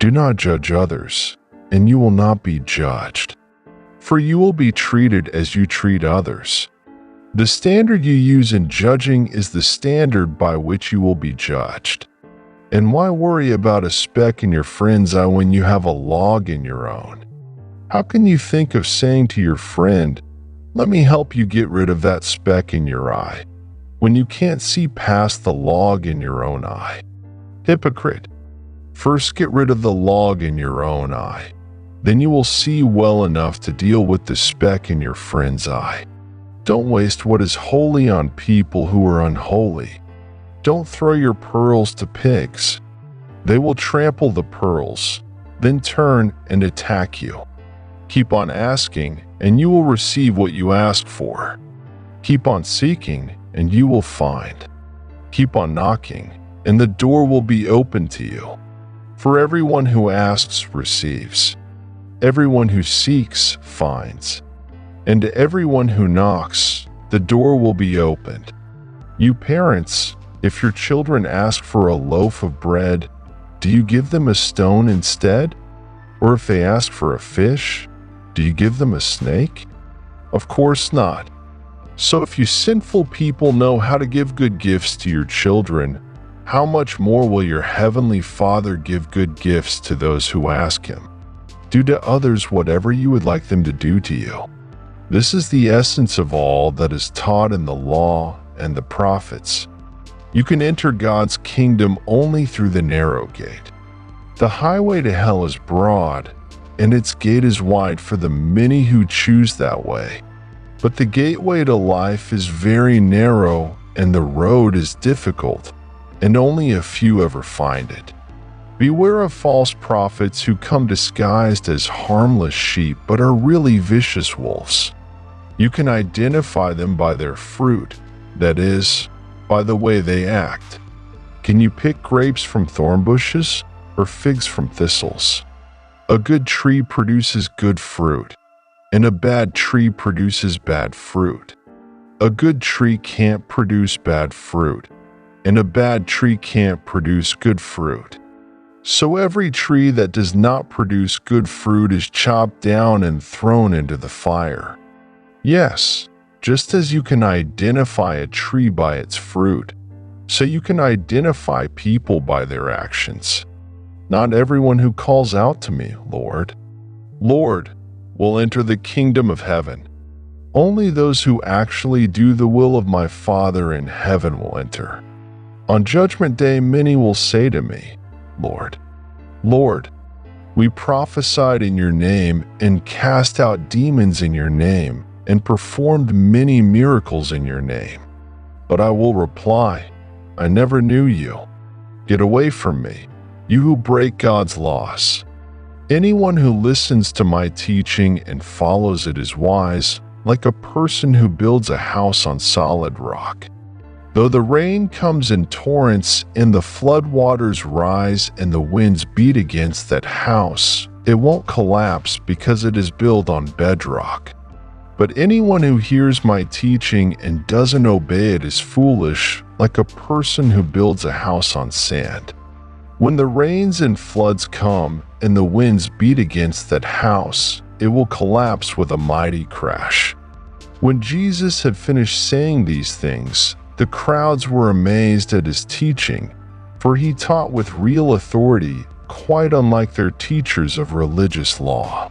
Do not judge others, and you will not be judged. For you will be treated as you treat others. The standard you use in judging is the standard by which you will be judged. And why worry about a speck in your friend's eye when you have a log in your own? How can you think of saying to your friend, "Let me help you get rid of that speck in your eye," when you can't see past the log in your own eye? Hypocrite! First get rid of the log in your own eye. Then you will see well enough to deal with the speck in your friend's eye. Don't waste what is holy on people who are unholy. Don't throw your pearls to pigs. They will trample the pearls, then turn and attack you. Keep on asking, and you will receive what you ask for. Keep on seeking, and you will find. Keep on knocking, and the door will be open to you. For everyone who asks receives. Everyone who seeks finds. And to everyone who knocks, the door will be opened. You parents, if your children ask for a loaf of bread, do you give them a stone instead? Or if they ask for a fish, do you give them a snake? Of course not. So if you sinful people know how to give good gifts to your children, how much more will your heavenly Father give good gifts to those who ask him? Do to others whatever you would like them to do to you. This is the essence of all that is taught in the law and the prophets. You can enter God's kingdom only through the narrow gate. The highway to hell is broad, and its gate is wide for the many who choose that way. But the gateway to life is very narrow, and the road is difficult, and only a few ever find it. Beware of false prophets who come disguised as harmless sheep but are really vicious wolves. You can identify them by their fruit, that is, by the way they act. Can you pick grapes from thorn bushes or figs from thistles? A good tree produces good fruit, and a bad tree produces bad fruit. A good tree can't produce bad fruit, and a bad tree can't produce good fruit. So every tree that does not produce good fruit is chopped down and thrown into the fire. Yes, just as you can identify a tree by its fruit, so you can identify people by their actions. Not everyone who calls out to me, Lord, Lord, will enter the kingdom of heaven. Only those who actually do the will of my Father in heaven will enter. On Judgment Day, many will say to me, Lord, Lord, we prophesied in your name and cast out demons in your name and performed many miracles in your name. But I will reply, I never knew you. Get away from me, you who break God's laws. Anyone who listens to my teaching and follows it is wise, like a person who builds a house on solid rock. Though the rain comes in torrents and the floodwaters rise and the winds beat against that house, it won't collapse because it is built on bedrock. But anyone who hears my teaching and doesn't obey it is foolish, like a person who builds a house on sand. When the rains and floods come and the winds beat against that house, it will collapse with a mighty crash. When Jesus had finished saying these things, the crowds were amazed at his teaching, for he taught with real authority, quite unlike their teachers of religious law.